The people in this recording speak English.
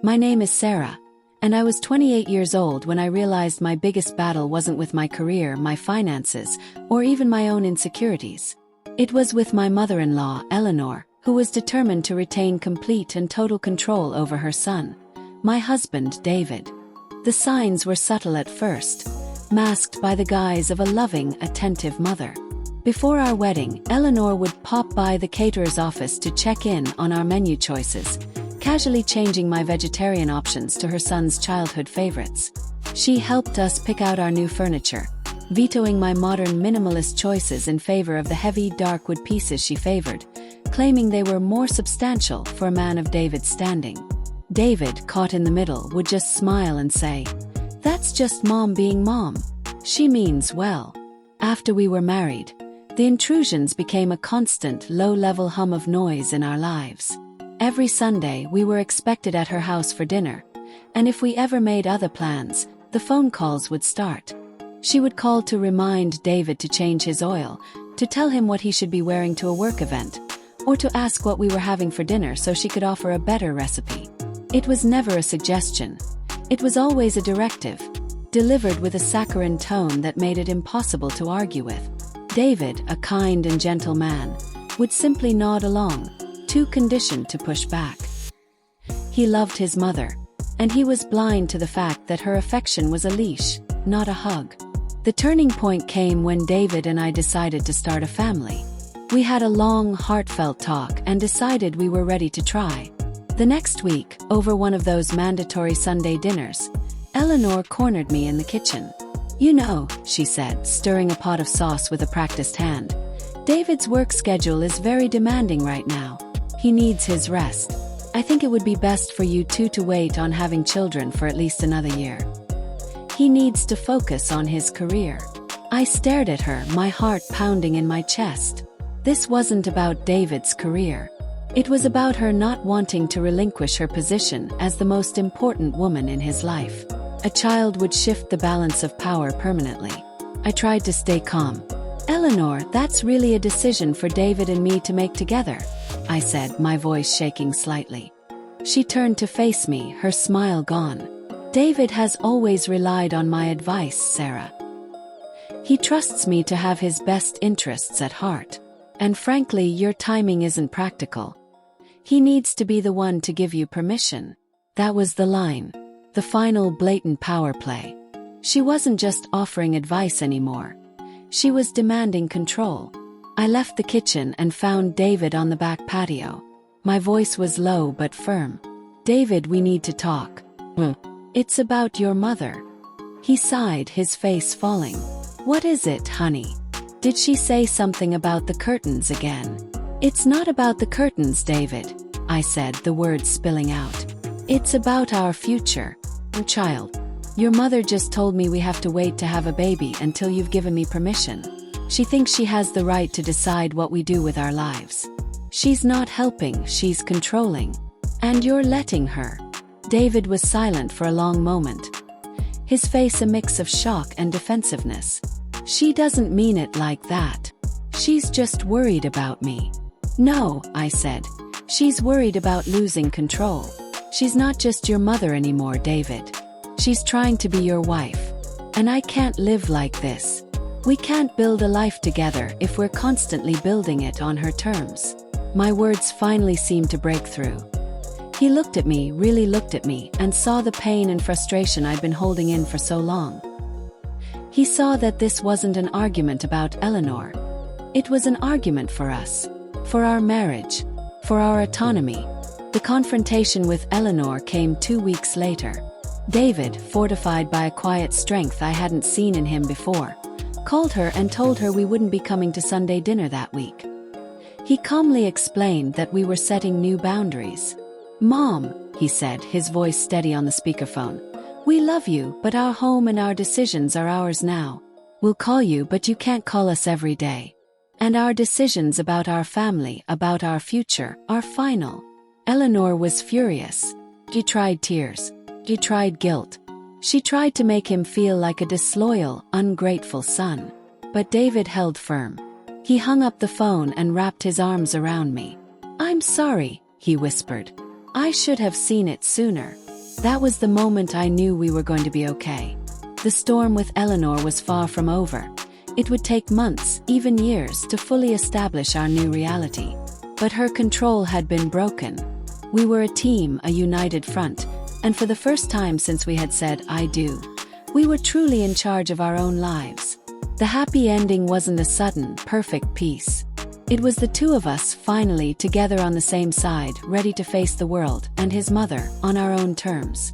My name is Sarah, and I was 28 years old when I realized my biggest battle wasn't with my career, my finances, or even my own insecurities. It was with my mother-in-law, Eleanor, who was determined to retain complete and total control over her son, my husband, David. The signs were subtle at first, masked by the guise of a loving, attentive mother. Before our wedding, Eleanor would pop by the caterer's office to check in on our menu choices, casually changing my vegetarian options to her son's childhood favorites. She helped us pick out our new furniture, vetoing my modern minimalist choices in favor of the heavy, dark wood pieces she favored, claiming they were more substantial for a man of David's standing. David, caught in the middle, would just smile and say, "That's just mom being mom. She means well." After we were married, the intrusions became a constant, low-level hum of noise in our lives. Every Sunday we were expected at her house for dinner, and if we ever made other plans, the phone calls would start. She would call to remind David to change his oil, to tell him what he should be wearing to a work event, or to ask what we were having for dinner so she could offer a better recipe. It was never a suggestion. It was always a directive, delivered with a saccharine tone that made it impossible to argue with. David, a kind and gentle man, would simply nod along, too conditioned to push back. He loved his mother, and he was blind to the fact that her affection was a leash, not a hug. The turning point came when David and I decided to start a family. We had a long, heartfelt talk and decided we were ready to try. The next week, over one of those mandatory Sunday dinners, Eleanor cornered me in the kitchen. "You know," she said, stirring a pot of sauce with a practiced hand, "David's work schedule is very demanding right now. He needs his rest. I think it would be best for you two to wait on having children for at least another year. He needs to focus on his career." I stared at her, my heart pounding in my chest. This wasn't about David's career. It was about her not wanting to relinquish her position as the most important woman in his life. A child would shift the balance of power permanently. I tried to stay calm. "Eleanor, that's really a decision for David and me to make together," I said, my voice shaking slightly. She turned to face me, her smile gone. "David has always relied on my advice, Sarah. He trusts me to have his best interests at heart. And frankly, your timing isn't practical. He needs to be the one to give you permission." That was the line. The final blatant power play. She wasn't just offering advice anymore. She was demanding control. I left the kitchen and found David on the back patio. My voice was low but firm. "David, we need to talk." "It's about your mother." He sighed, his face falling. "What is it, honey? Did she say something about the curtains again?" "It's not about the curtains, David," I said, the words spilling out. "It's about our future. Child, your mother just told me we have to wait to have a baby until you've given me permission. She thinks she has the right to decide what we do with our lives. She's not helping, she's controlling. And you're letting her." David was silent for a long moment, his face a mix of shock and defensiveness. "She doesn't mean it like that. She's just worried about me." "No," I said. "She's worried about losing control. She's not just your mother anymore, David. She's trying to be your wife. And I can't live like this. We can't build a life together if we're constantly building it on her terms." My words finally seemed to break through. He looked at me, really looked at me, and saw the pain and frustration I'd been holding in for so long. He saw that this wasn't an argument about Eleanor. It was an argument for us, for our marriage, for our autonomy. The confrontation with Eleanor came 2 weeks later. David, fortified by a quiet strength I hadn't seen in him before, called her and told her we wouldn't be coming to Sunday dinner that week. He calmly explained that we were setting new boundaries. "Mom," he said, his voice steady on the speakerphone, "we love you, but our home and our decisions are ours now. We'll call you, but you can't call us every day. And our decisions about our family, about our future, are final." Eleanor was furious. She tried tears. She tried guilt. She tried to make him feel like a disloyal, ungrateful son. But David held firm. He hung up the phone and wrapped his arms around me. "I'm sorry," he whispered. "I should have seen it sooner. That was the moment I knew we were going to be okay. The storm with Eleanor was far from over. It would take months, even years, to fully establish our new reality. But her control had been broken. We were a team, a united front, and for the first time since we had said, "I do," we were truly in charge of our own lives. The happy ending wasn't a sudden, perfect peace. It was the two of us finally together on the same side, ready to face the world and his mother on our own terms.